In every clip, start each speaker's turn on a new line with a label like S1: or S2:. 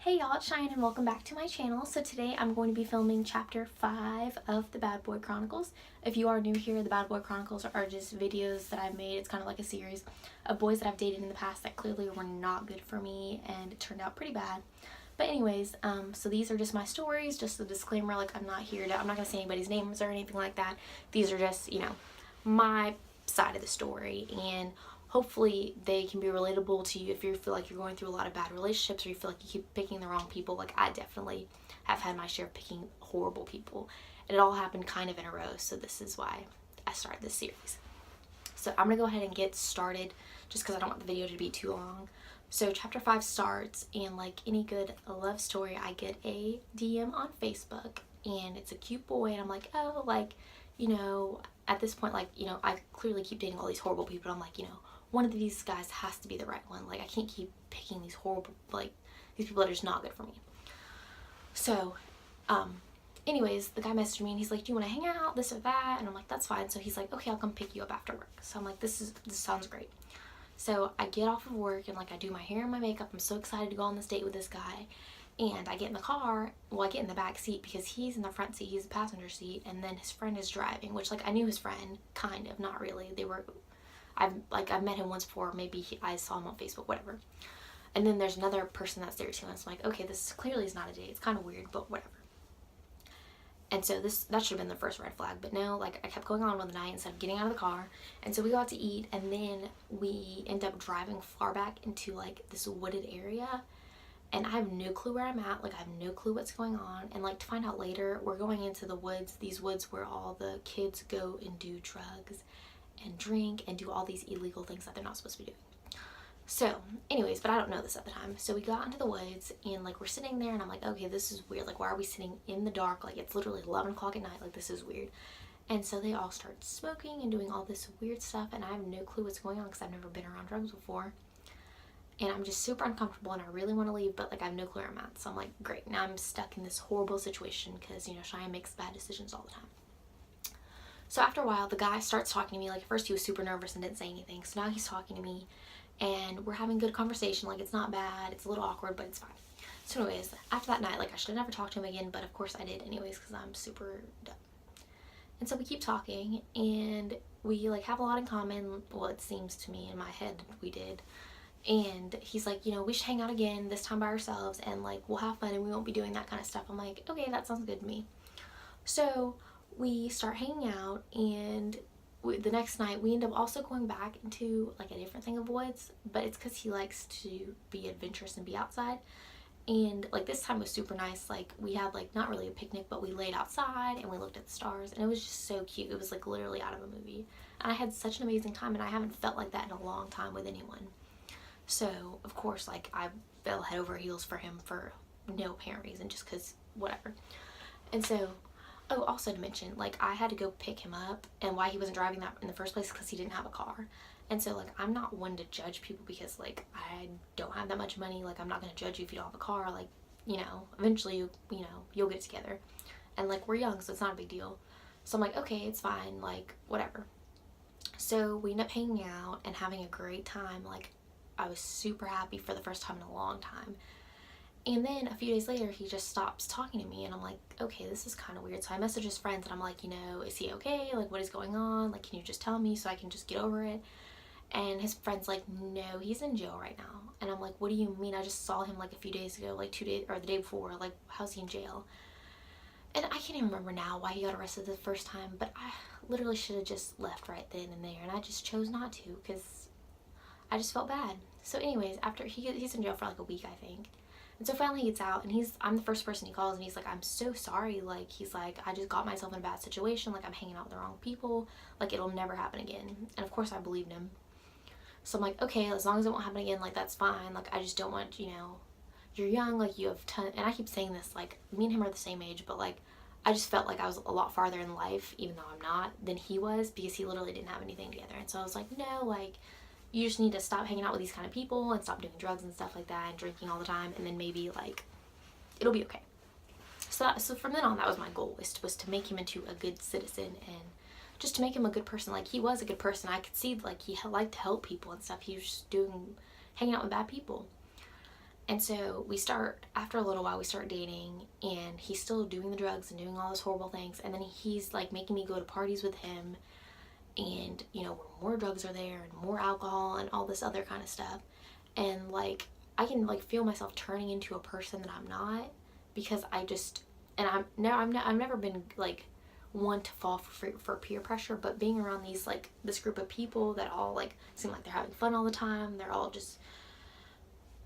S1: Hey y'all, it's Cheyenne and welcome back to my channel. So today I'm going to be filming chapter 5 of the Bad Boy Chronicles. If you are new here, the Bad Boy Chronicles are just videos that I've made. It's kind of like a series of boys that I've dated in the past that clearly were not good for me and it turned out pretty bad. But anyways, so these are just my stories, just a disclaimer, like I'm not going to say anybody's names or anything like that. These are just, my side of the story, and hopefully they can be relatable to you if you feel like you're going through a lot of bad relationships or you feel like you keep picking the wrong people. Like I definitely have had my share of picking horrible people. And it all happened kind of in a row, so this is why I started this series. So I'm going to go ahead and get started just because I don't want the video to be too long. So chapter 5 starts, and like any good love story, I get a DM on Facebook and it's a cute boy, and I'm like, oh, like, at this point, like, I clearly keep dating all these horrible people. I'm like, one of these guys has to be the right one. Like, I can't keep picking these horrible, like, these people that are just not good for me. So, anyways, the guy messaged me and he's like, do you want to hang out, this or that? And I'm like, that's fine. So he's like, okay, I'll come pick you up after work. So I'm like, this sounds great. So I get off of work and like I do my hair and my makeup. I'm so excited to go on this date with this guy. And I get in the car, well, I get in the back seat because he's in the front seat, he's the passenger seat, and then his friend is driving, which, like, I knew his friend, kind of, not really. I've met him once before, maybe I saw him on Facebook, whatever. And then there's another person that's there too, and it's like, okay, this clearly is not a date, it's kind of weird, but whatever. And so that should have been the first red flag, but no, like, I kept going on with the night instead of getting out of the car. And so we go out to eat, and then we end up driving far back into, like, this wooded area. And I have no clue where I'm at, like I have no clue what's going on, and like to find out later, we're going into the woods, these woods where all the kids go and do drugs and drink and do all these illegal things that they're not supposed to be doing. So anyways, but I don't know this at the time. So we got into the woods and like we're sitting there and I'm like, okay, this is weird, like why are we sitting in the dark, like it's literally 11 o'clock at night, like this is weird. And so they all start smoking and doing all this weird stuff, and I have no clue what's going on because I've never been around drugs before. And I'm just super uncomfortable and I really want to leave, but like I have no clue where I'm at. So I'm like, great, now I'm stuck in this horrible situation because, Cheyenne makes bad decisions all the time. So after a while, the guy starts talking to me. Like at first he was super nervous and didn't say anything. So now he's talking to me and we're having good conversation. Like it's not bad, it's a little awkward, but it's fine. So anyways, after that night, like I should have never talked to him again, but of course I did anyways because I'm super dumb. And so we keep talking and we like have a lot in common. Well, it seems to me, in my head we did. And he's like, we should hang out again, this time by ourselves, and like we'll have fun and we won't be doing that kind of stuff. I'm like, okay, that sounds good to me. So we start hanging out, and the next night we end up also going back into like a different thing of woods, but it's because he likes to be adventurous and be outside. And like this time was super nice. Like we had like not really a picnic, but we laid outside and we looked at the stars, and it was just so cute. It was like literally out of a movie, and I had such an amazing time, and I haven't felt like that in a long time with anyone. So, of course, like, I fell head over heels for him for no apparent reason, just because, whatever. And so, oh, also to mention, like, I had to go pick him up, and why he wasn't driving that in the first place, because he didn't have a car. And so, like, I'm not one to judge people because, like, I don't have that much money. Like, I'm not going to judge you if you don't have a car. Like, eventually, you'll get it together. And, like, we're young, so it's not a big deal. So I'm like, okay, it's fine, like, whatever. So we end up hanging out and having a great time. Like, I was super happy for the first time in a long time. And then a few days later, he just stops talking to me, and I'm like, okay, this is kind of weird. So I message his friends and I'm like, is he okay? Like, what is going on? Like, can you just tell me so I can just get over it? And his friend's like, no, he's in jail right now. And I'm like, what do you mean? I just saw him like a few days ago, like 2 days, or the day before. Like, how's he in jail? And I can't even remember now why he got arrested the first time, but I literally should have just left right then and there, and I just chose not to because I just felt bad. So anyways, after he's in jail for like a week, I think. And so finally he gets out, and I'm the first person he calls, and he's like, I'm so sorry. Like, he's like, I just got myself in a bad situation. Like, I'm hanging out with the wrong people. Like, it'll never happen again. And of course I believed him. So I'm like, okay, as long as it won't happen again, like, that's fine. Like, I just don't want, you're young, like, you have and I keep saying this, like, me and him are the same age, but like, I just felt like I was a lot farther in life, even though I'm not, than he was, because he literally didn't have anything together. And so I was like, no, like, you just need to stop hanging out with these kind of people and stop doing drugs and stuff like that and drinking all the time, and then maybe like it'll be okay. So from then on, that was my goal, was to make him into a good citizen and just to make him a good person. Like, he was a good person. I could see like he liked to help people and stuff. He was just hanging out with bad people. And so after a little while, we start dating, and he's still doing the drugs and doing all those horrible things. And then he's like making me go to parties with him, and more drugs are there and more alcohol and all this other kind of stuff. And like I can like feel myself turning into a person that I'm not, because I've never been like one to fall for peer pressure, but being around this group of people that all like seem like they're having fun all the time, they're all just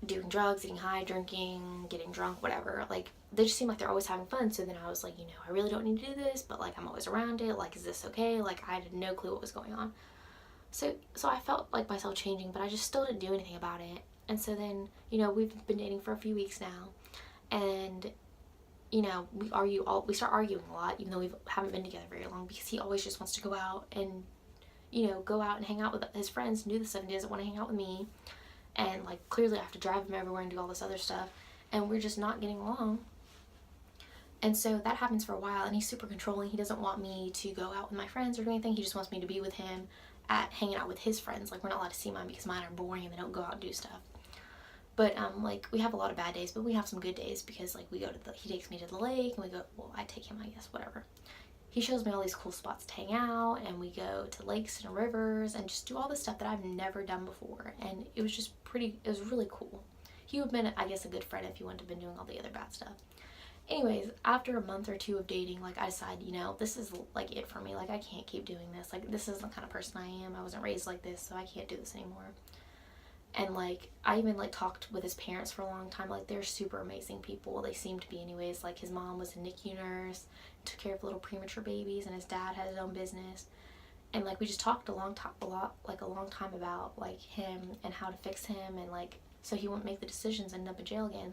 S1: doing drugs, getting high, drinking, getting drunk, whatever, like they just seem like they're always having fun. So then I was like, I really don't need to do this, but like I'm always around it, like is this okay? Like I had no clue what was going on. So I felt like myself changing, but I just still didn't do anything about it. And so then we've been dating for a few weeks now, and we start arguing a lot, even though we haven't been together very long, because he always just wants to go out and hang out with his friends and do this stuff, and he doesn't want to hang out with me. And like clearly I have to drive him everywhere and do all this other stuff, and we're just not getting along. And so that happens for a while, and he's super controlling. He doesn't want me to go out with my friends or do anything. He just wants me to be with him hanging out with his friends. Like we're not allowed to see mine because mine are boring and they don't go out and do stuff. But like we have a lot of bad days, but we have some good days, because like he takes me to the lake, and I take him, I guess, whatever. He shows me all these cool spots to hang out, and we go to lakes and rivers and just do all this stuff that I've never done before. And it was really cool. He would have been, I guess, a good friend if he wouldn't have been doing all the other bad stuff. Anyways, after a month or two of dating, like I decided, this is like it for me. Like I can't keep doing this. Like this is the kind of person I am. I wasn't raised like this, so I can't do this anymore. And like I even like talked with his parents for a long time. Like they're super amazing people. They seem to be anyways. Like his mom was a NICU nurse, took care of little premature babies, and his dad had his own business. And like we just talked a long time about like him and how to fix him, and like so he wouldn't make the decisions and end up in jail again.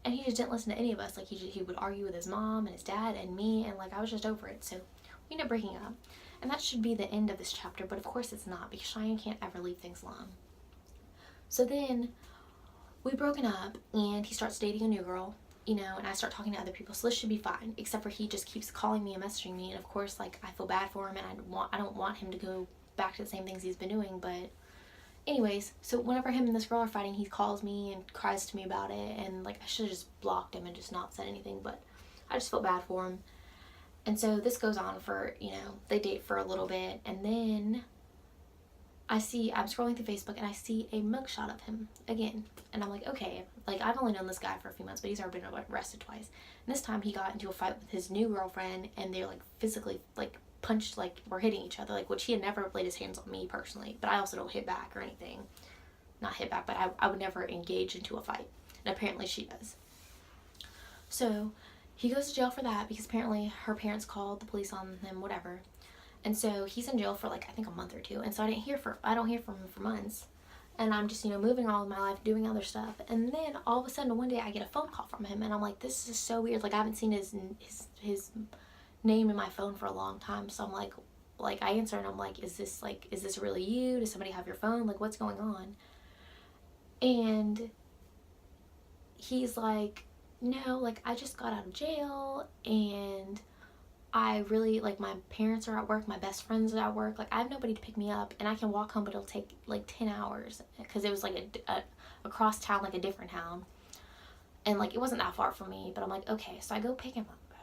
S1: And he just didn't listen to any of us. Like he would argue with his mom and his dad and me, and like I was just over it. So we ended up breaking up. And that should be the end of this chapter, but of course it's not, because Cheyenne can't ever leave things alone. So then we broken up, and he starts dating a new girl, and I start talking to other people. So this should be fine, except for he just keeps calling me and messaging me. And of course, like I feel bad for him, and I don't want him to go back to the same things he's been doing. But anyways, so whenever him and this girl are fighting, he calls me and cries to me about it. And like I should have just blocked him and just not said anything, but I just felt bad for him. And so this goes on for, they date for a little bit, and then I'm scrolling through Facebook, and I see a mugshot of him again. And I'm like, okay, like I've only known this guy for a few months, but he's already been arrested twice. And this time he got into a fight with his new girlfriend, and they're like physically like punched, like were hitting each other, like, which he had never laid his hands on me personally, but I also don't hit back or anything. Not hit back, but I would never engage into a fight. And apparently she does. So he goes to jail for that, because apparently her parents called the police on him, whatever. And so he's in jail for like I think a month or two, and so I don't hear from him for months. And I'm just moving all of my life, doing other stuff, and then all of a sudden one day I get a phone call from him, and I'm like, this is so weird. Like I haven't seen his name in my phone for a long time. So I'm like I answer, and I'm like, is this really you? Does somebody have your phone? Like what's going on? And he's like, no, like I just got out of jail, and I really, like, my parents are at work, my best friends are at work, like I have nobody to pick me up, and I can walk home, but it'll take like 10 hours, because it was like across town, like a different town, and like it wasn't that far from me. But I'm like, okay, so I go pick him up,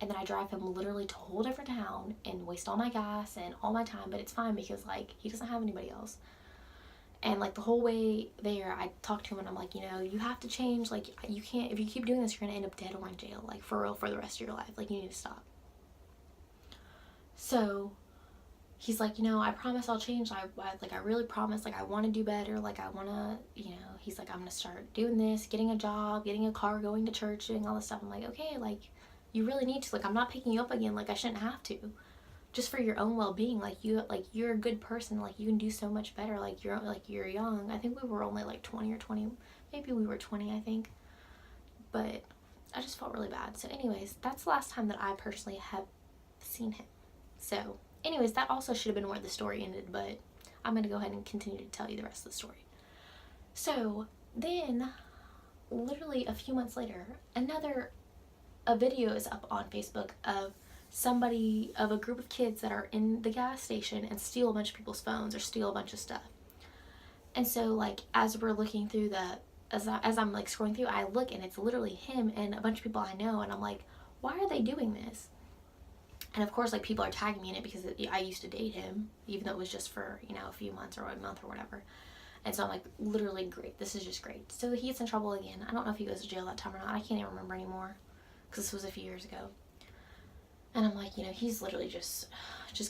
S1: and then I drive him literally to a whole different town and waste all my gas and all my time, but it's fine, because like he doesn't have anybody else. And like the whole way there, I talked to him, and I'm like, you have to change. Like you can't, if you keep doing this, you're gonna end up dead or in jail, like for real, for the rest of your life. Like you need to stop. So he's like, I promise I'll change. I really promise. Like I want to do better. Like I want to, he's like, I'm gonna start doing this, getting a job, getting a car, going to church, doing all this stuff. I'm like, okay, like you really need to. Like I'm not picking you up again. Like I shouldn't have to. Just for your own well-being. Like you're a good person. Like you can do so much better. Like you're young. I think we were only like 20 or 20. Maybe we were 20, I think. But I just felt really bad. So anyways, that's the last time that I personally have seen him. So anyways, that also should have been where the story ended, but I'm going to go ahead and continue to tell you the rest of the story. So then, literally a few months later, a video is up on Facebook of a group of kids that are in the gas station and steal a bunch of people's phones or steal a bunch of stuff. And so like as we're looking through as I'm like scrolling through, I look and it's literally him and a bunch of people I know, and I'm like, why are they doing this? And of course, like, people are tagging me in it because I used to date him, even though it was just for, you know, a few months or a month or whatever. And so I'm like, literally, great. This is just great. So he gets in trouble again. I don't know if he goes to jail that time or not. I can't even remember anymore because this was a few years ago. And I'm like, you know, he's literally just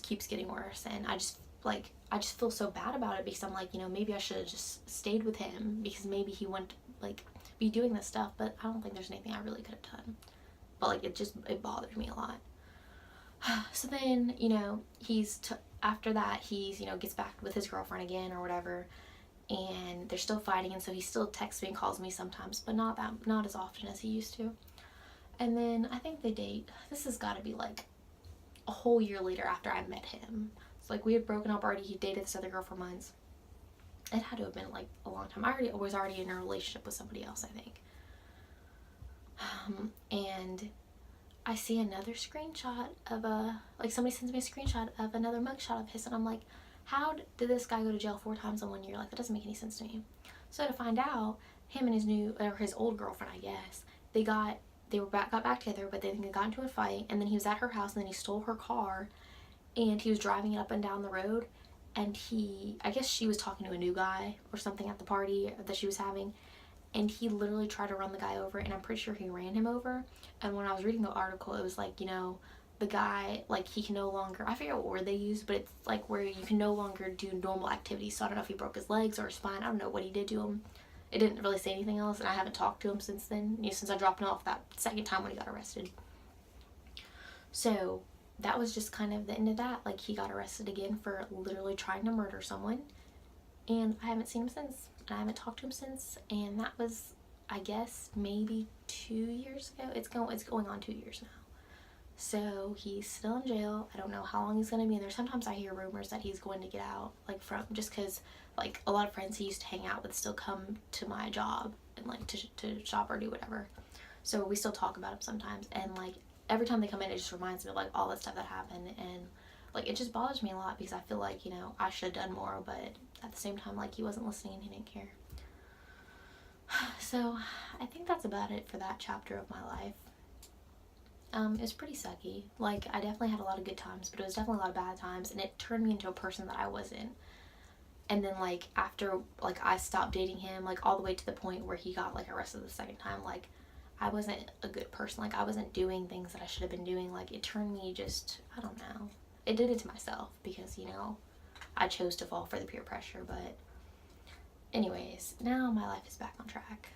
S1: keeps getting worse. And I just feel so bad about it because I'm like, you know, maybe I should have just stayed with him because maybe he wouldn't, like, be doing this stuff. But I don't think there's anything I really could have done. But, like, it bothered me a lot. So then, you know, after that, he's, you know, gets back with his girlfriend again or whatever, and they're still fighting, and so he still texts me and calls me sometimes, but not as often as he used to. And then I think they date. This has got to be like a whole year later after I met him. It's like we had broken up already. He dated this other girl for months. It had to have been like a long time. I was already in a relationship with somebody else, I think. And I see another screenshot of somebody sends me a screenshot of another mugshot of his, and I'm like, how did this guy go to jail 4 times in 1 year? Like, that doesn't make any sense to me. So to find out, him and his old girlfriend, I guess, got back together, but then they got into a fight, and then he was at her house, and then he stole her car, and he was driving it up and down the road, and I guess she was talking to a new guy or something at the party that she was having, and he literally tried to run the guy over, and I'm pretty sure he ran him over. And when I was reading the article, it was like, you know, the guy, like, he can no longer, I forget what word they used, but it's like where you can no longer do normal activities. So I don't know if he broke his legs or his spine. I don't know what he did to him. It didn't really say anything else, and I haven't talked to him since then, you know, since I dropped him off that second time when he got arrested. So that was just kind of the end of that. Like, he got arrested again for literally trying to murder someone, and I haven't seen him since. I haven't talked to him since, and that was, I guess, maybe 2 years ago. It's going on 2 years now. So he's still in jail. I don't know how long he's going to be in there. Sometimes I hear rumors that he's going to get out, like, from, just because, like, a lot of friends he used to hang out with still come to my job and, like, to shop or do whatever. So we still talk about him sometimes, and, like, every time they come in, it just reminds me of, like, all that stuff that happened, and, like, it just bothers me a lot because I feel like, you know, I should have done more, but at the same time, like, he wasn't listening, he didn't care. So I think that's about it for that chapter of my life. It was pretty sucky. Like, I definitely had a lot of good times, but it was definitely a lot of bad times, and it turned me into a person that I wasn't. And then, like, after, like, I stopped dating him, like, all the way to the point where he got, like, arrested the second time, like, I wasn't a good person. Like, I wasn't doing things that I should have been doing. Like, it turned me just, I don't know. It did it to myself because, you know, I chose to fall for the peer pressure, but anyways, now my life is back on track.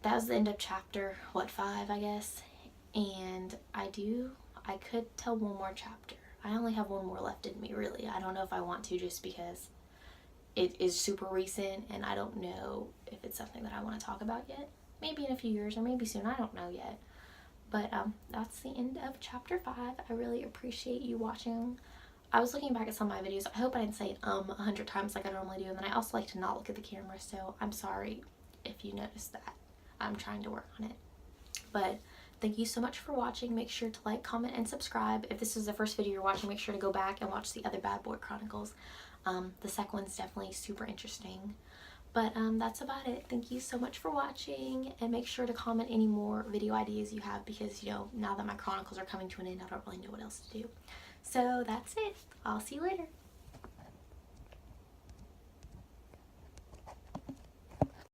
S1: That was the end of chapter, 5, I guess, and I could tell one more chapter. I only have one more left in me, really. I don't know if I want to, just because it is super recent, and I don't know if it's something that I want to talk about yet. Maybe in a few years, or maybe soon, I don't know yet. But that's the end of chapter 5. I really appreciate you watching. I was looking back at some of my videos. I hope I didn't say 100 times like I normally do, and then I also like to not look at the camera, so I'm sorry if you noticed that. I'm trying to work on it. But thank you so much for watching. Make sure to like, comment, and subscribe. If this is the first video you're watching, make sure to go back and watch the other Bad Boy Chronicles. The second one's definitely super interesting. But that's about it. Thank you so much for watching, and make sure to comment any more video ideas you have because, you know, now that my chronicles are coming to an end, I don't really know what else to do. So that's it. I'll see you later.